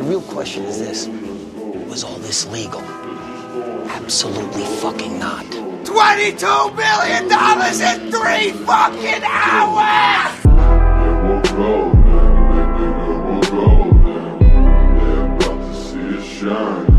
real question is this. Was all this legal? Absolutely fucking not. $22 million in 3 fucking hours! We'll go, man. We'll go, man. They're about to see it shine.